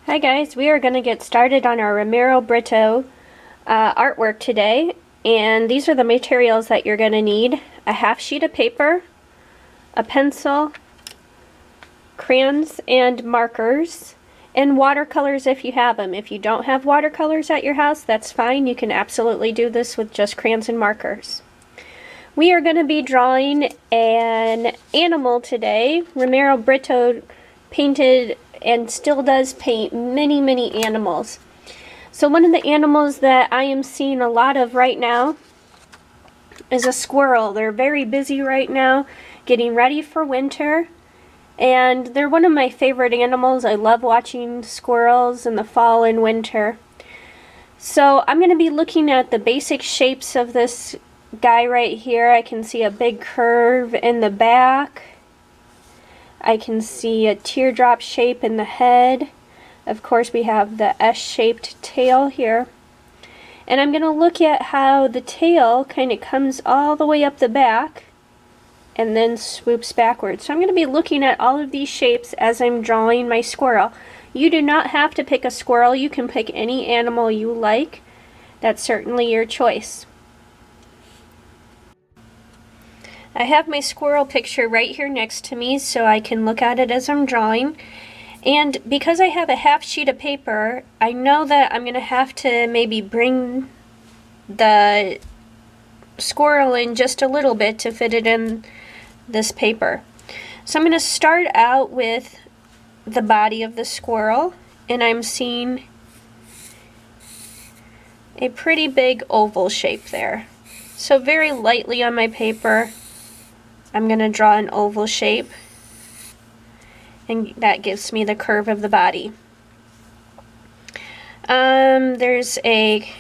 Hi guys, we are going to get started on our 4thBritto artwork today, and these are the materials that you're going to need: a half sheet of paper, a pencil, crayons and markers, and watercolors if you have them. If you don't have watercolors at your house, that's fine. You can absolutely do this with just crayons and markers. We are going to be drawing an animal today. 4thBritto painted and still does paint many animals. So one of the animals that I am seeing a lot of right now is a squirrel. They're very busy right now getting ready for winter, and they're one of my favorite animals. I love watching squirrels in the fall and winter. So I'm going to be looking at the basic shapes of this guy right here. I can see a big curve in the back. I can see a teardrop shape in the head. Of course, we have the S-shaped tail here. And I'm going to look at how the tail kind of comes all the way up the back and then swoops backwards. So I'm going to be looking at all of these shapes as I'm drawing my squirrel. You do not have to pick a squirrel. You can pick any animal you like. That's certainly your choice. I have my squirrel picture right here next to me so I can look at it as I'm drawing. And because I have a half sheet of paper, I know that I'm going to have to maybe bring the squirrel in just a little bit to fit it in this paper. So I'm going to start out with the body of the squirrel, and I'm seeing a pretty big oval shape there. So very lightly on my paper, I'm going to draw an oval shape, and that gives me the curve of the body. There's a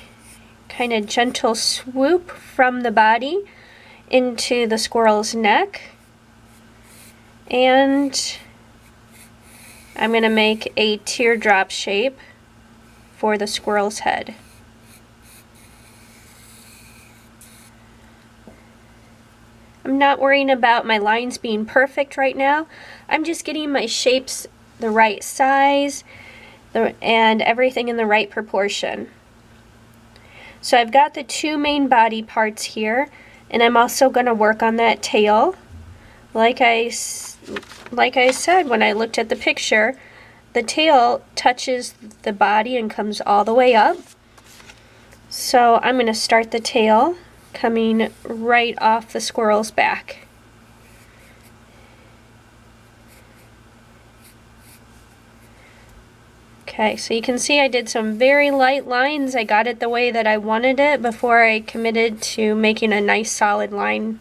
kind of gentle swoop from the body into the squirrel's neck, and I'm going to make a teardrop shape for the squirrel's head. I'm not worrying about my lines being perfect right now. I'm just getting my shapes the right size and everything in the right proportion. So I've got the two main body parts here, and I'm also going to work on that tail. Like I said when I looked at the picture, the tail touches the body and comes all the way up. So I'm going to start the tail coming right off the squirrel's back. Okay, so you can see I did some very light lines. I got it the way that I wanted it before I committed to making a nice solid line.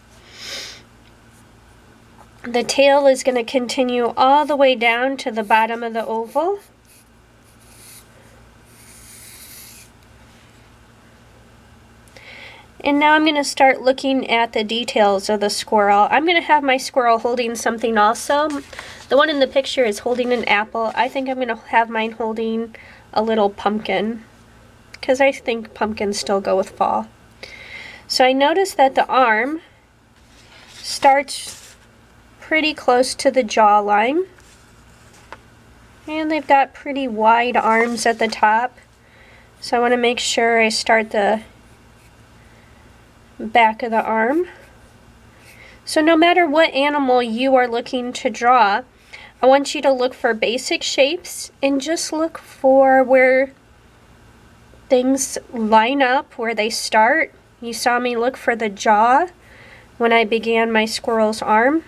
The tail is going to continue all the way down to the bottom of the oval. And now I'm going to start looking at the details of the squirrel. I'm going to have my squirrel holding something also. The one in the picture is holding an apple. I think I'm going to have mine holding a little pumpkin, because I think pumpkins still go with fall. So I noticed that the arm starts pretty close to the jawline. And they've got pretty wide arms at the top. So I want to make sure I start the back of the arm. So no matter what animal you are looking to draw, I want you to look for basic shapes and just look for where things line up, where they start. You saw me look for the jaw when I began my squirrel's arm.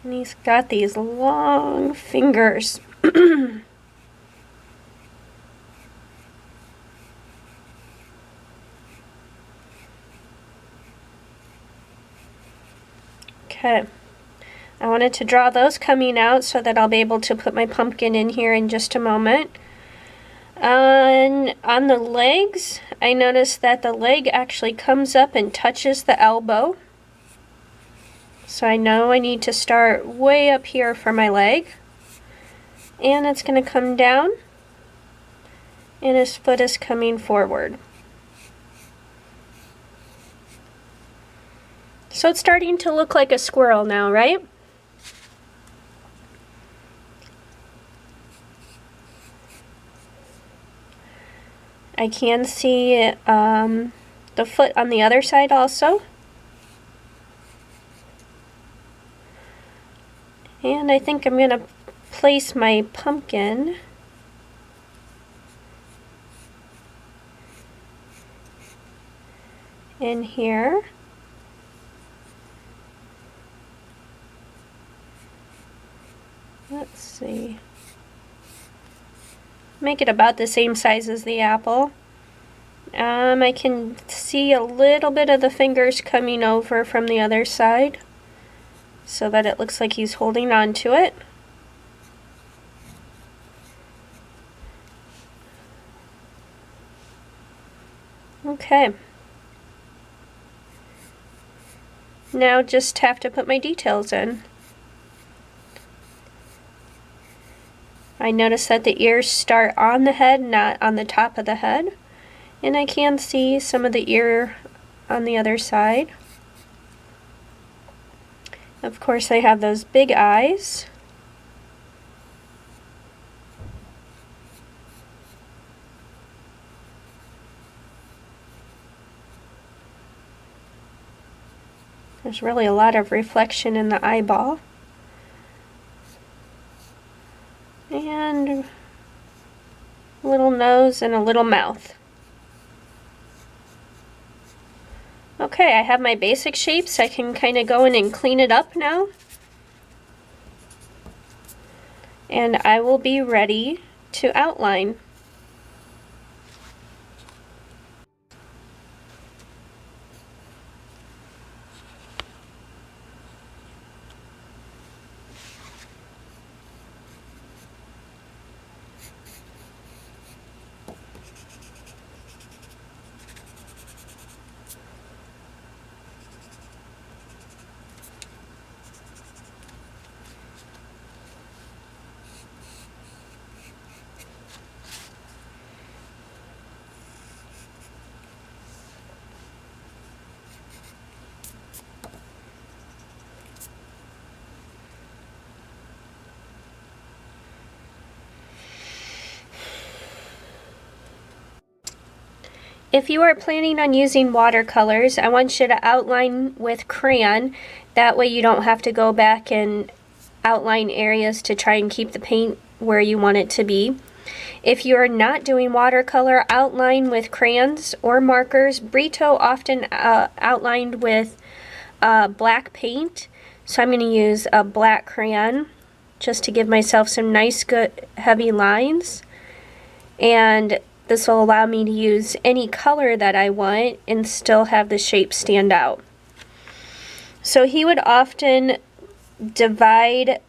And he's got these long fingers. Okay, I wanted to draw those coming out so that I'll be able to put my pumpkin in here in just a moment. And on the legs, I noticed that the leg actually comes up and touches the elbow. So I know I need to start way up here for my leg. And it's going to come down, and his foot is coming forward. So it's starting to look like a squirrel now, right? I can see the foot on the other side also. And I think I'm going to place my pumpkin in here. Let's see. Make it about the same size as the apple. I can see a little bit of the fingers coming over from the other side so that it looks like he's holding on to it. Okay. Now just have to put my details in. I notice that the ears start on the head, not on the top of the head. And I can see some of the ear on the other side. Of course, they have those big eyes. There's really a lot of reflection in the eyeball. And a little nose and a little mouth. Okay, I have my basic shapes. I can kind of go in and clean it up now. And I will be ready to outline. If you are planning on using watercolors, I want you to outline with crayon. That way you don't have to go back and outline areas to try and keep the paint where you want it to be. If you are not doing watercolor, outline with crayons or markers. Brito often outlined with black paint, so I'm going to use a black crayon just to give myself some nice good heavy lines. And this will allow me to use any color that I want and still have the shape stand out. So he would often divide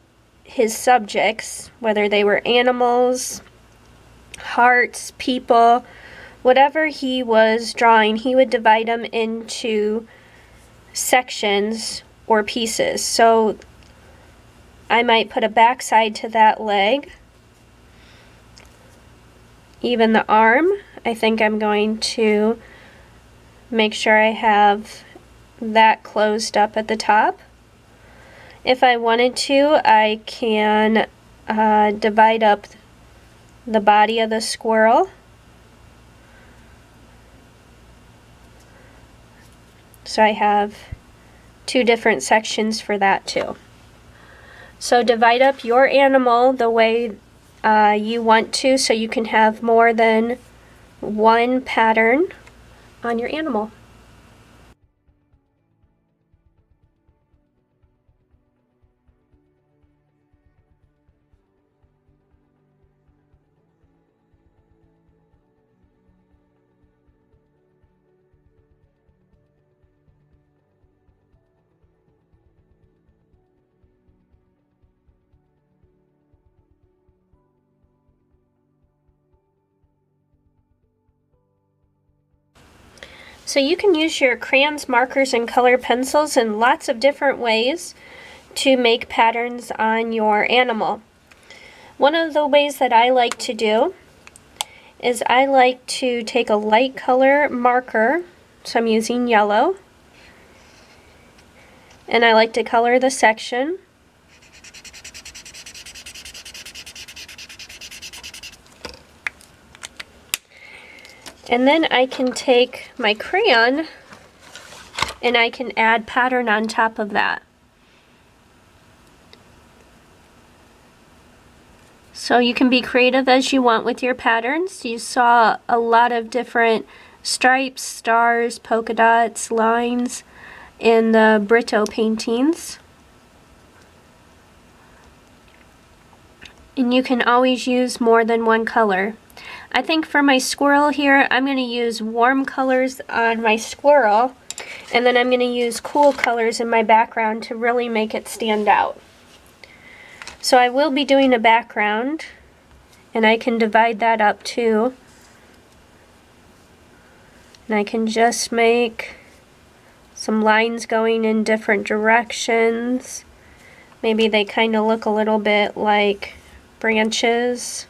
his subjects, whether they were animals, hearts, people, whatever he was drawing, he would divide them into sections or pieces. So I might put a backside to that leg. Even the arm, I think I'm going to make sure I have that closed up at the top. If I wanted to, I can divide up the body of the squirrel. So I have two different sections for that too. So divide up your animal the way you want to, so you can have more than one pattern on your animal. So you can use your crayons, markers, and color pencils in lots of different ways to make patterns on your animal. One of the ways that I like to do is I like to take a light color marker, so I'm using yellow, and I like to color the section. And then I can take my crayon and I can add pattern on top of that. So you can be creative as you want with your patterns. You saw a lot of different stripes, stars, polka dots, lines in the Britto paintings. And you can always use more than one color. I think for my squirrel here, I'm going to use warm colors on my squirrel, and then I'm going to use cool colors in my background to really make it stand out. So I will be doing a background, and I can divide that up too. And I can just make some lines going in different directions. Maybe they kind of look a little bit like branches.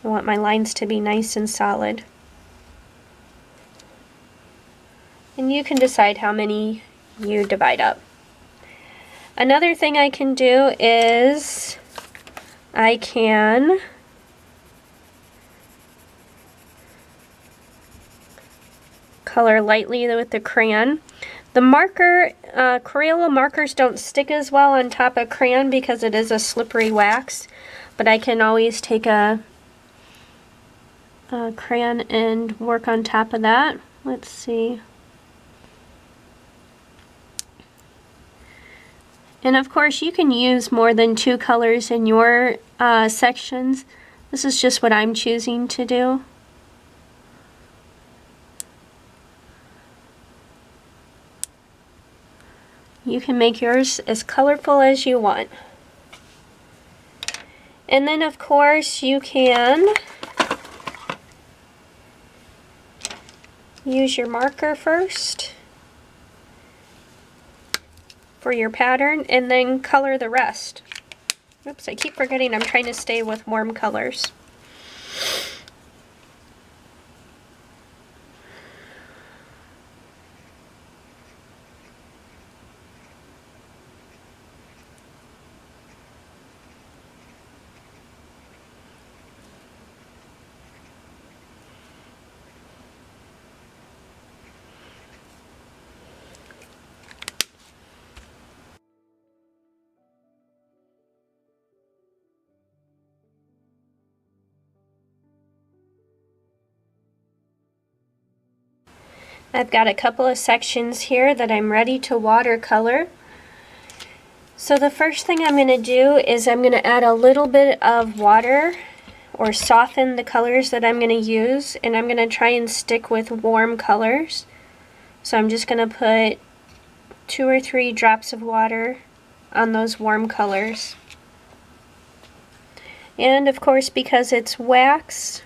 I want my lines to be nice and solid. And you can decide how many you divide up. Another thing I can do is I can color lightly with the crayon. The marker, Crayola markers don't stick as well on top of crayon because it is a slippery wax, but I can always take a crayon and work on top of that. Let's see. And of course you can use more than two colors in your sections. This is just what I'm choosing to do. You can make yours as colorful as you want. And then of course you can use your marker first for your pattern and then color the rest. Oops, I keep forgetting I'm trying to stay with warm colors. I've got a couple of sections here that I'm ready to watercolor. So the first thing I'm going to do is I'm going to add a little bit of water or soften the colors that I'm going to use, and I'm going to try and stick with warm colors. So I'm just going to put 2 or 3 drops of water on those warm colors. And of course, because it's wax,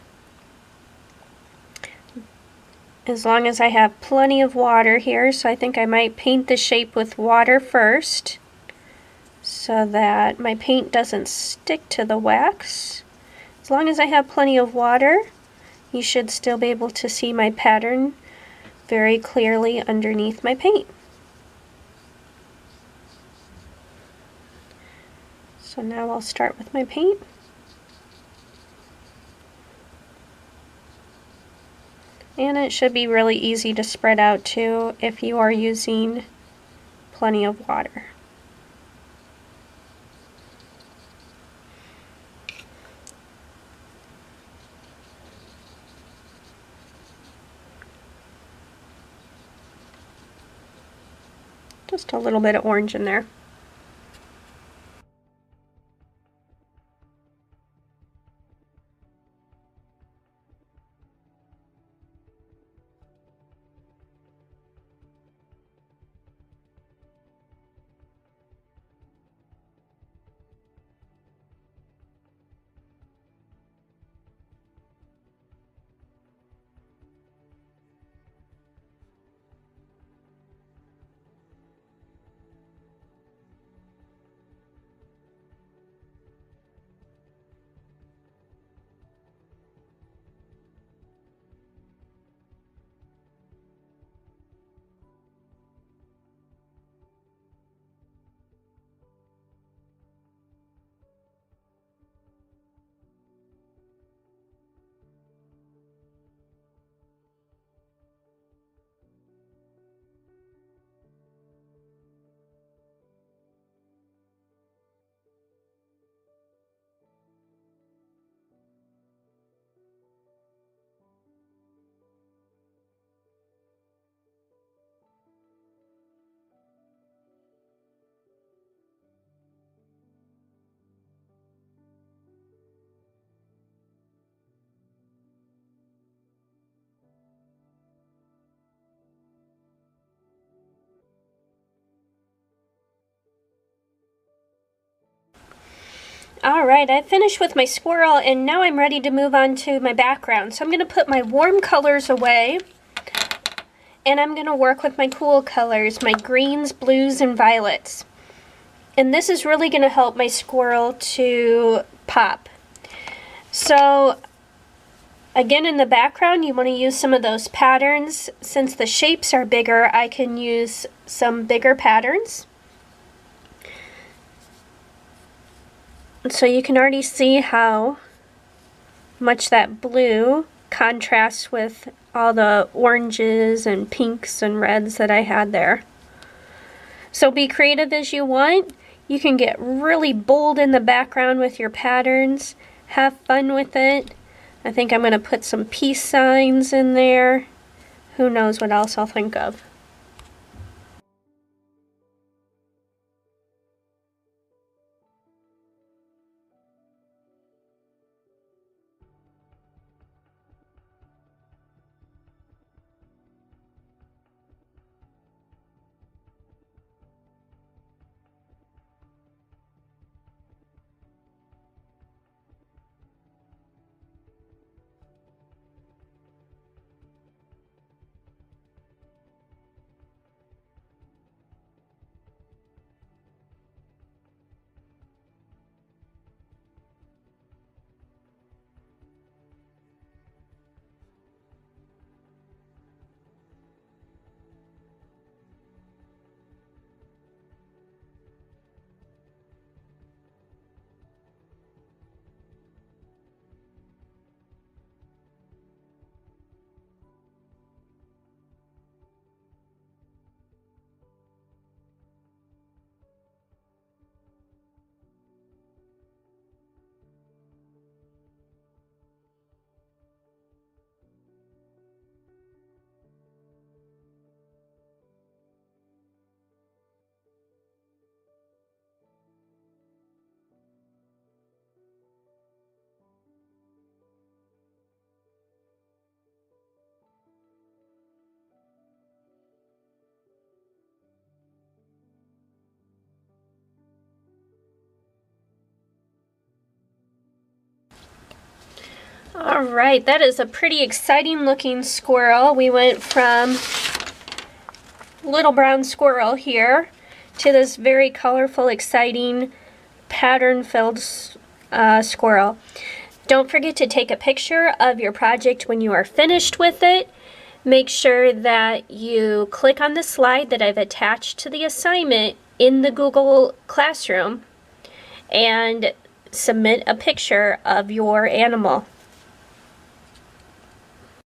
as long as I have plenty of water here, so I think I might paint the shape with water first so that my paint doesn't stick to the wax. As long as I have plenty of water, you should still be able to see my pattern very clearly underneath my paint. So now I'll start with my paint. And it should be really easy to spread out too if you are using plenty of water. Just a little bit of orange in there. Alright, I finished with my squirrel and now I'm ready to move on to my background. So I'm going to put my warm colors away and I'm going to work with my cool colors, my greens, blues, and violets. And this is really going to help my squirrel to pop. So again, in the background you want to use some of those patterns. Since the shapes are bigger, I can use some bigger patterns. So you can already see how much that blue contrasts with all the oranges and pinks and reds that I had there. So be creative as you want. You can get really bold in the background with your patterns. Have fun with it. I think I'm going to put some peace signs in there. Who knows what else I'll think of. Alright, that is a pretty exciting looking squirrel. We went from little brown squirrel here to this very colorful, exciting, pattern-filled squirrel. Don't forget to take a picture of your project when you are finished with it. Make sure that you click on the slide that I've attached to the assignment in the Google Classroom and submit a picture of your animal.